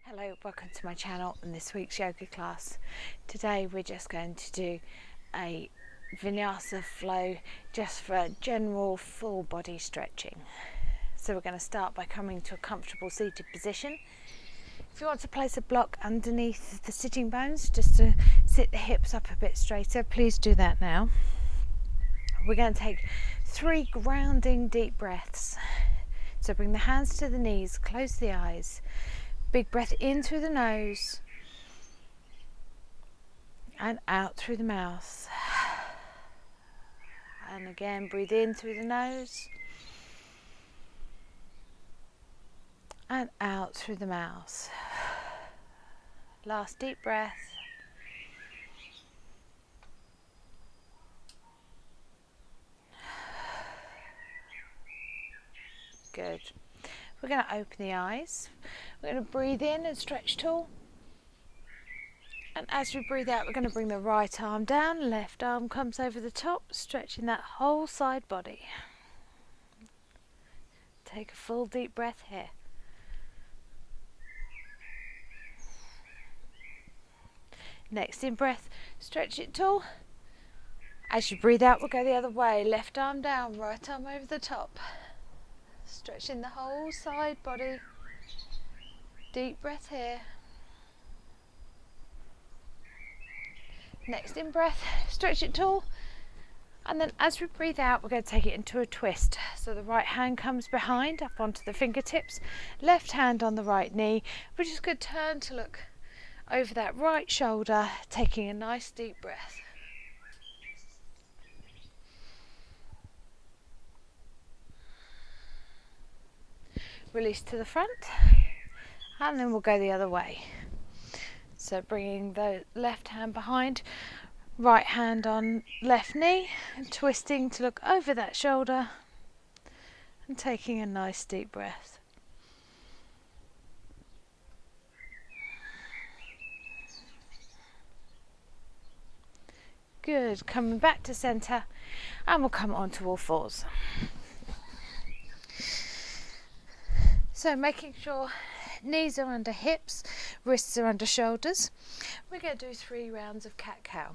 Hello, welcome to my channel and this week's yoga class. Today we're just going to do a Vinyasa flow just for general full body stretching. So we're going to start by coming to a comfortable seated position. If you want to place a block underneath the sitting bones just to sit the hips up a bit straighter, please do that now. We're going to take 3 grounding deep breaths. So bring the hands to the knees, close the eyes. Big breath in through the nose and out through the mouth. And again, breathe in through the nose and out through the mouth. Last deep breath. Good. We're going to open the eyes. We're going to breathe in and stretch tall. And as we breathe out, we're going to bring the right arm down, left arm comes over the top, stretching that whole side body. Take a full deep breath here. Next in breath, stretch it tall. As you breathe out, we'll go the other way. Left arm down, right arm over the top. Stretching the whole side body. Deep breath here. Next in breath, stretch it tall. And then as we breathe out, we're going to take it into a twist. So the right hand comes behind, up onto the fingertips. Left hand on the right knee. We're just going to turn to look over that right shoulder, taking a nice deep breath. Release to the front, and then we'll go the other way. So bringing the left hand behind, right hand on left knee, and twisting to look over that shoulder and taking a nice deep breath. Good, coming back to center, and we'll come onto all fours. So making sure knees are under hips, wrists are under shoulders. We're going to do 3 rounds of cat-cow.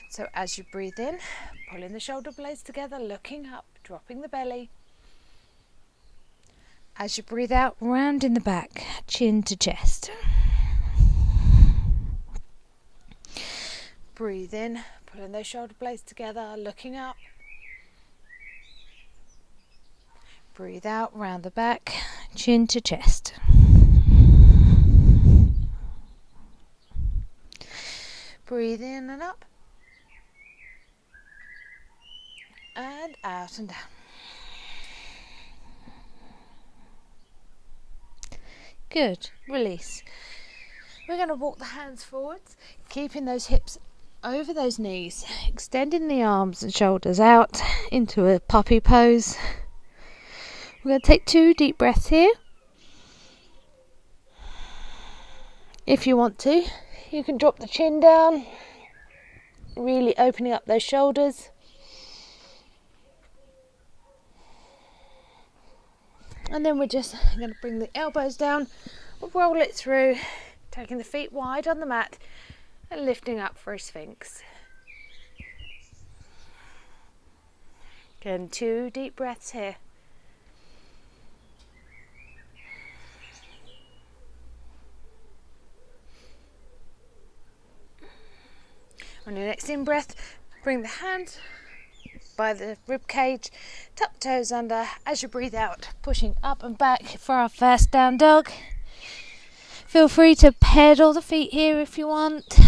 So as you breathe in, pulling the shoulder blades together, looking up, dropping the belly. As you breathe out, rounding the back, chin to chest. Breathe in, pulling those shoulder blades together, looking up. Breathe out, round the back, chin to chest. Breathe in and up. And out and down. Good. Release. We're going to walk the hands forwards, keeping those hips over those knees, extending the arms and shoulders out into a puppy pose. We're going to take 2 deep breaths here. If you want to, you can drop the chin down, really opening up those shoulders. And then we're just going to bring the elbows down, roll it through, taking the feet wide on the mat and lifting up for a sphinx. Again, 2 deep breaths here. On your next in-breath, bring the hand by the rib cage, tuck toes under. As you breathe out, pushing up and back for our first down dog. Feel free to pedal the feet here if you want.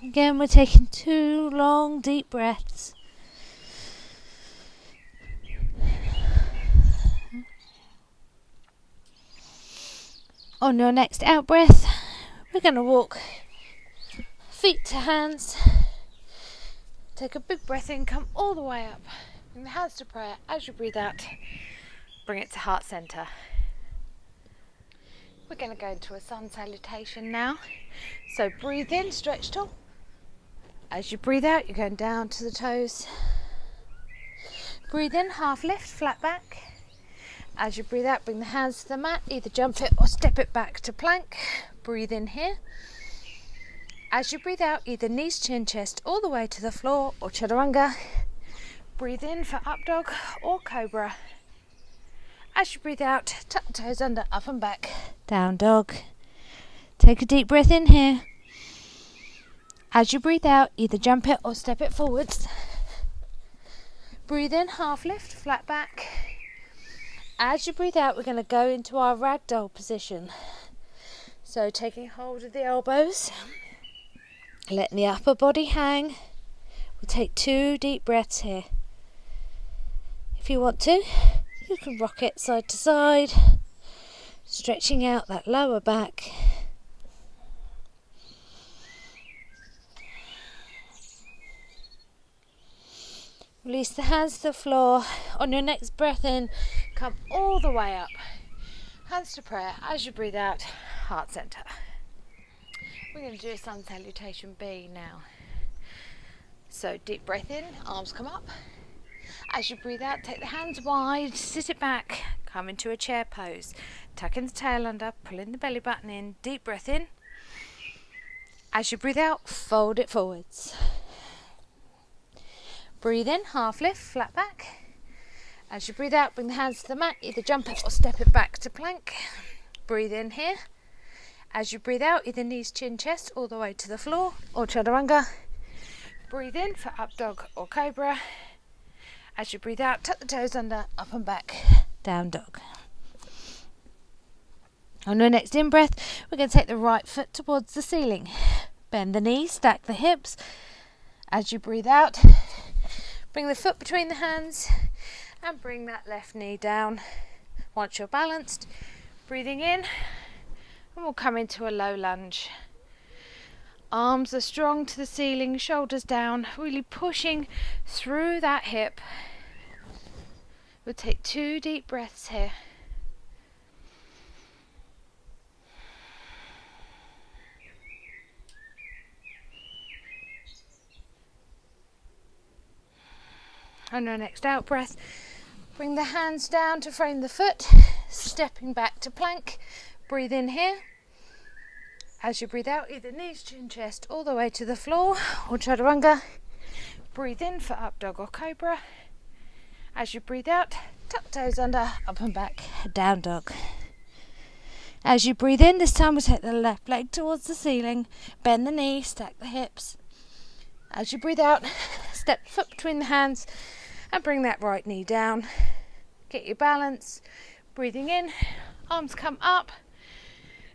Again, we're taking 2 long deep breaths. On your next out breath, we're going to walk feet to hands. Take a big breath in, come all the way up. Bring the hands to prayer. As you breathe out, bring it to heart center. We're going to go into a sun salutation now. So breathe in, stretch tall. As you breathe out, you're going down to the toes. Breathe in, half lift, flat back. As you breathe out, bring the hands to the mat, either jump it or step it back to plank. Breathe in here. As you breathe out, either knees, chin, chest all the way to the floor or chaturanga. Breathe in for up dog or cobra. As you breathe out, tuck the toes under, up and back, down dog. Take a deep breath in here. As you breathe out, either jump it or step it forwards. Breathe in, half lift, flat back. As you breathe out, we're going to go into our ragdoll position. So taking hold of the elbows, letting the upper body hang. We'll take 2 deep breaths here. If you want to, you can rock it side to side, stretching out that lower back. Release the hands to the floor. On your next breath in, come all the way up. Hands to prayer. As you breathe out, heart center. We're going to do a sun salutation B now. So deep breath in, arms come up. As you breathe out, take the hands wide, sit it back, come into a chair pose. Tucking the tail under, pulling the belly button in, deep breath in. As you breathe out, fold it forwards. Breathe in, half lift, flat back. As you breathe out, bring the hands to the mat, either jump it or step it back to plank. Breathe in here. As you breathe out, either knees, chin, chest all the way to the floor or chaturanga. Breathe in for up dog or cobra. As you breathe out, tuck the toes under, up and back, down dog. On your next in-breath, we're going to take the right foot towards the ceiling. Bend the knees, stack the hips. As you breathe out, bring the foot between the hands and bring that left knee down. Once you're balanced, breathing in, and we'll come into a low lunge. Arms are strong to the ceiling, shoulders down, really pushing through that hip. We'll take 2 deep breaths here. On your next out breath, bring the hands down to frame the foot, stepping back to plank. Breathe in here. As you breathe out, either knees, chin, chest all the way to the floor or chaturanga. Breathe in for up dog or cobra. As you breathe out, tuck toes under, up and back, down dog. As you breathe in, this time we'll take the left leg towards the ceiling, bend the knee, stack the hips. As you breathe out, step the foot between the hands and bring that right knee down. Get your balance. Breathing in, arms come up.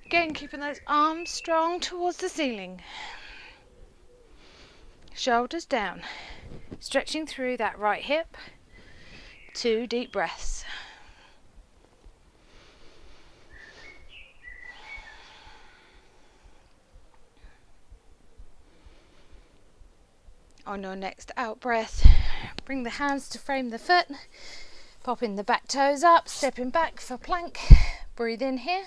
Again, keeping those arms strong towards the ceiling. Shoulders down. Stretching through that right hip. 2 deep breaths. On your next out breath, bring the hands to frame the foot, popping the back toes up, stepping back for plank. Breathe in here.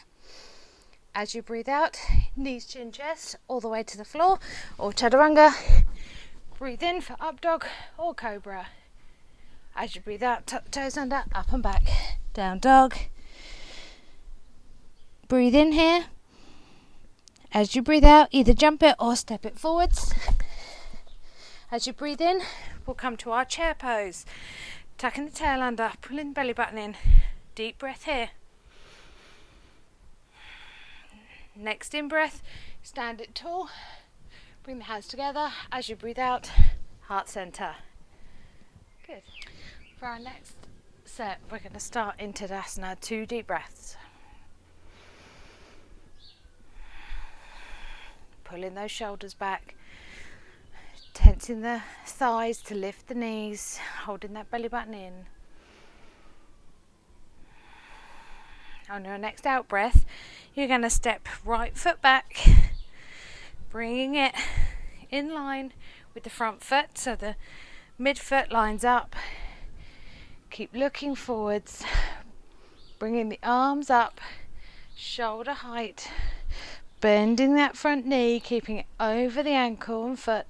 As you breathe out, knees, chin, chest all the way to the floor or chaturanga. Breathe in for up dog or cobra. As you breathe out, tuck the toes under, up and back, down dog. Breathe in here. As you breathe out, either jump it or step it forwards. As you breathe in, we'll come to our chair pose. Tucking the tail under, pulling the belly button in. Deep breath here. Next in breath, stand it tall. Bring the hands together. As you breathe out, heart center. Good. For our next set, we're going to start in Tadasana, 2 deep breaths. Pulling those shoulders back. Tensing the thighs to lift the knees, holding that belly button in. On your next out breath, you're going to step right foot back, bringing it in line with the front foot so the midfoot lines up. Keep looking forwards, bringing the arms up, shoulder height, bending that front knee, keeping it over the ankle and foot.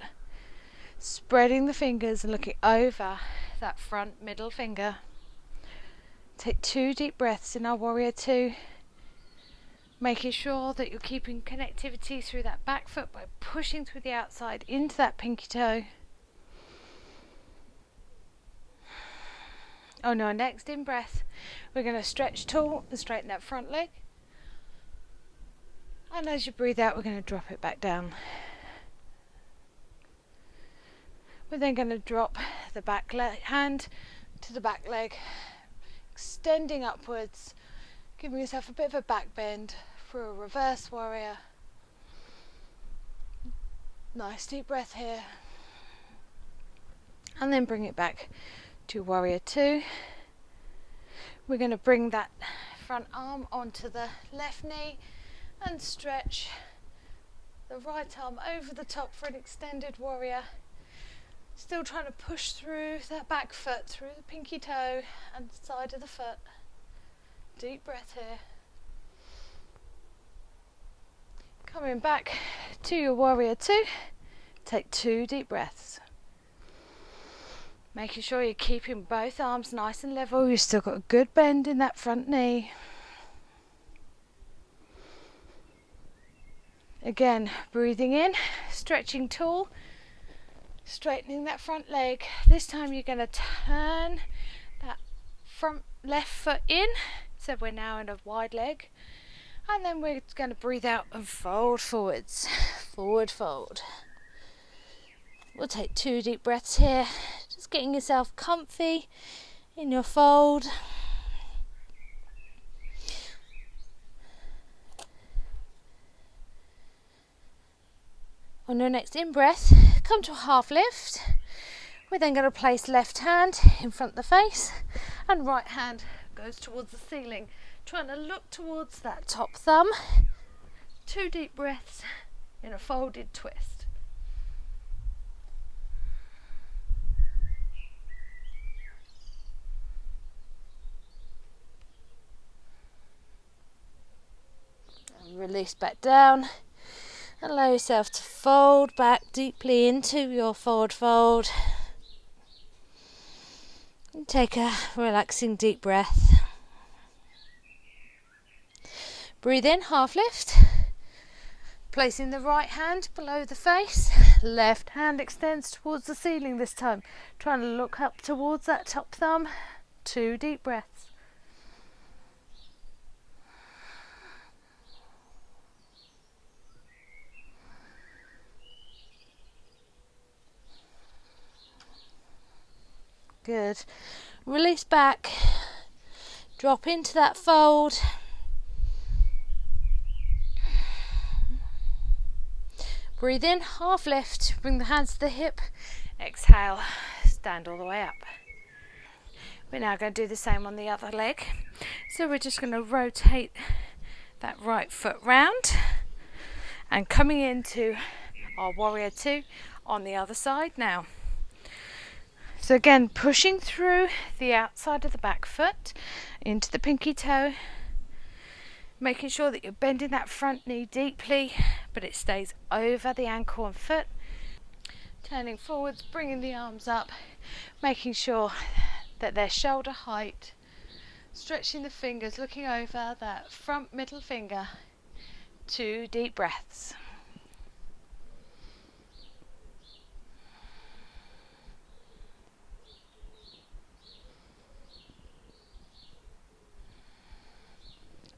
Spreading the fingers and looking over that front middle finger. Take 2 deep breaths in our warrior 2. Making sure that you're keeping connectivity through that back foot by pushing through the outside into that pinky toe. On our next in breath, we're going to stretch tall and straighten that front leg. And as you breathe out, we're going to drop it back down. We're then going to drop the back hand to the back leg, extending upwards, giving yourself a bit of a back bend for a reverse warrior. Nice deep breath here. And then bring it back to warrior 2. We're going to bring that front arm onto the left knee and stretch the right arm over the top for an extended warrior. Still trying to push through that back foot, through the pinky toe and side of the foot. Deep breath here. Coming back to your warrior 2, take 2 deep breaths. Making sure you're keeping both arms nice and level. You've still got a good bend in that front knee. Again, breathing in, stretching tall, straightening that front leg. This time you're going to turn that front left foot in, so we're now in a wide leg. And then we're going to breathe out and fold forwards. Forward fold. We'll take 2 deep breaths here. Just getting yourself comfy in your fold. On your next in-breath, come to a half lift. We're then going to place left hand in front of the face and right hand goes towards the ceiling. Trying to look towards that top thumb. 2 deep breaths in a folded twist. And release back down. Allow yourself to fold back deeply into your forward fold. And take a relaxing deep breath. Breathe in, half lift. Placing the right hand below the face. Left hand extends towards the ceiling this time. Trying to look up towards that top thumb. 2 deep breaths. Good. Release back. Drop into that fold. Breathe in, half lift, bring the hands to the hip, exhale, stand all the way up. We're now going to do the same on the other leg. So we're just going to rotate that right foot round and coming into our warrior 2 on the other side now. So again, pushing through the outside of the back foot into the pinky toe. Making sure that you're bending that front knee deeply, but it stays over the ankle and foot. Turning forwards, bringing the arms up, making sure that they're shoulder height. Stretching the fingers, looking over that front middle finger. 2 deep breaths.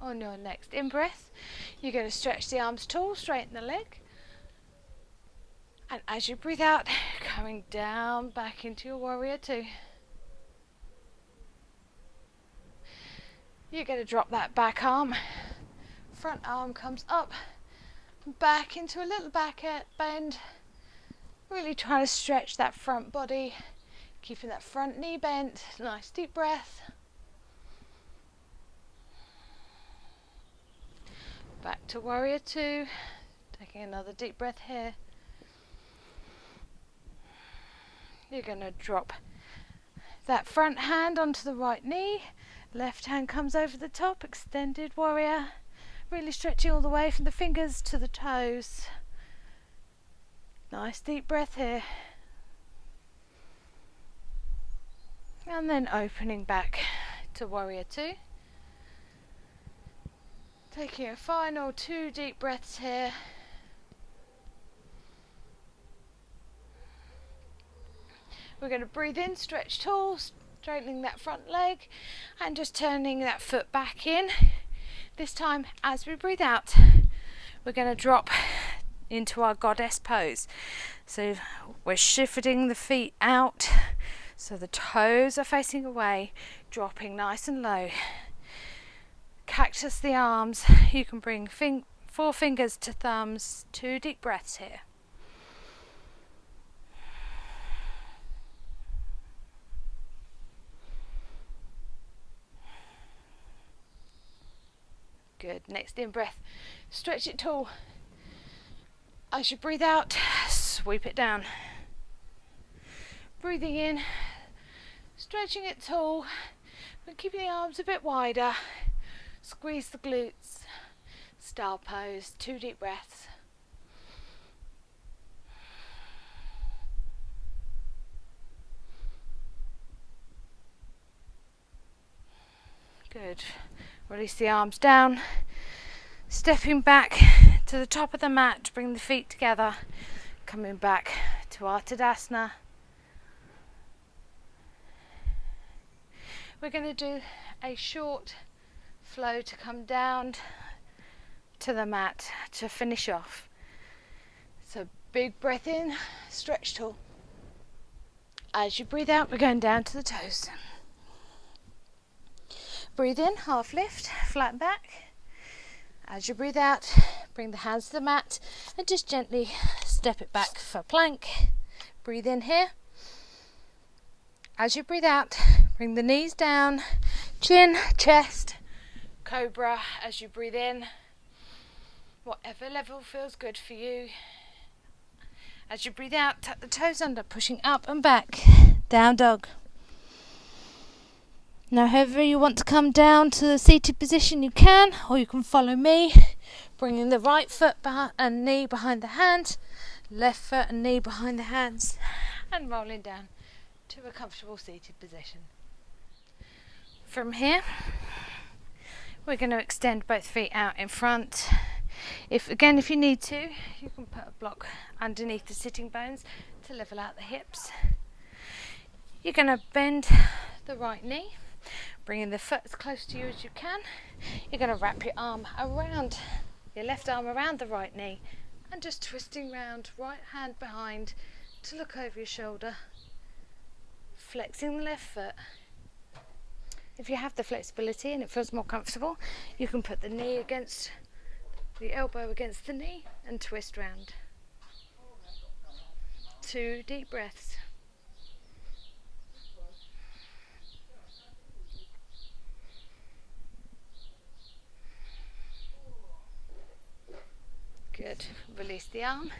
On your next in-breath, you're going to stretch the arms tall, straighten the leg. And as you breathe out, coming down back into your warrior 2. You're going to drop that back arm. Front arm comes up, back into a little back bend. Really trying to stretch that front body, keeping that front knee bent. Nice deep breath. Back to warrior 2, taking another deep breath here. You're going to drop that front hand onto the right knee, left hand comes over the top, extended warrior, really stretching all the way from the fingers to the toes. Nice deep breath here. And then opening back to warrior two. Taking a final 2 deep breaths here. We're going to breathe in, stretch tall, straightening that front leg and just turning that foot back in. This time, as we breathe out, we're going to drop into our goddess pose. So we're shifting the feet out so the toes are facing away, dropping nice and low. Cactus the arms. You can bring 4 fingers to thumbs. 2 deep breaths here. Good. Next in breath, stretch it tall. As you breathe out, sweep it down. Breathing in, stretching it tall, but keeping the arms a bit wider. Squeeze the glutes. Star pose, 2 deep breaths. Good. Release the arms down. Stepping back to the top of the mat to bring the feet together. Coming back to our Tadasana. We're going to do a short flow to come down to the mat to finish off. So big breath in, stretch tall. As you breathe out, we're going down to the toes. Breathe in, half lift, flat back. As you breathe out, bring the hands to the mat and just gently step it back for plank. Breathe in here. As you breathe out, bring the knees down, chin, chest, cobra as you breathe in. Whatever level feels good for you. As you breathe out, tuck the toes under, pushing up and back, down dog. Now, however you want to come down to the seated position, you can, or you can follow me, bringing the right foot and knee behind the hand, left foot and knee behind the hands, and rolling down to a comfortable seated position. From here, we're going to extend both feet out in front. If you need to, you can put a block underneath the sitting bones to level out the hips. You're going to bend the right knee, bringing the foot as close to you as you can. You're going to wrap your arm around, your left arm around the right knee, and just twisting round, right hand behind to look over your shoulder, flexing the left foot. If you have the flexibility and it feels more comfortable, you can put the elbow against the knee and twist round. 2 deep breaths. Good. Release the arm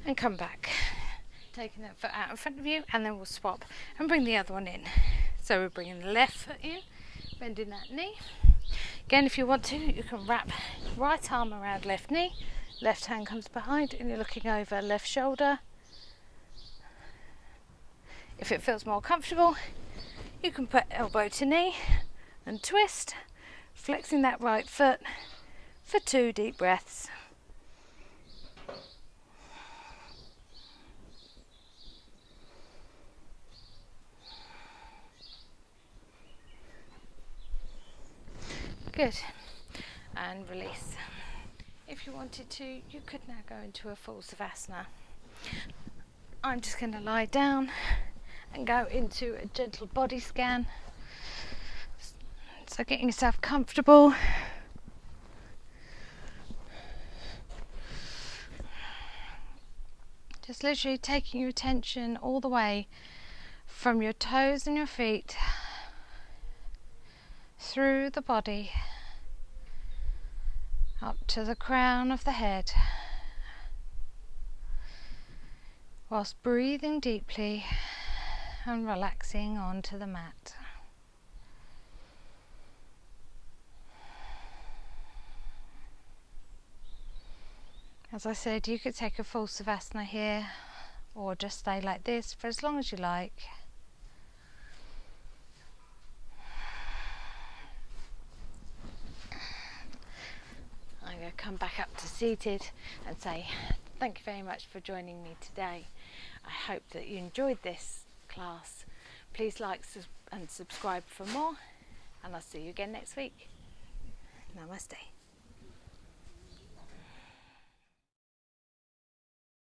and come back. Taking that foot out in front of you, and then we'll swap and bring the other one in. So we're bringing the left foot in, bending that knee. Again, if you want to, you can wrap right arm around left knee, left hand comes behind, and you're looking over left shoulder. If it feels more comfortable, you can put elbow to knee and twist, flexing that right foot for 2 deep breaths. Good. And release. If you wanted to, you could now go into a full Savasana. I'm just going to lie down and go into a gentle body scan. So getting yourself comfortable. Just literally taking your attention all the way from your toes and your feet through the body up to the crown of the head, whilst breathing deeply and relaxing onto the mat. As I said, you could take a full Savasana here or just stay like this for as long as you like. come back up to seated and say thank you very much for joining me today. I hope that you enjoyed this class. Please like and subscribe for more, and I'll see you again next week. Namaste.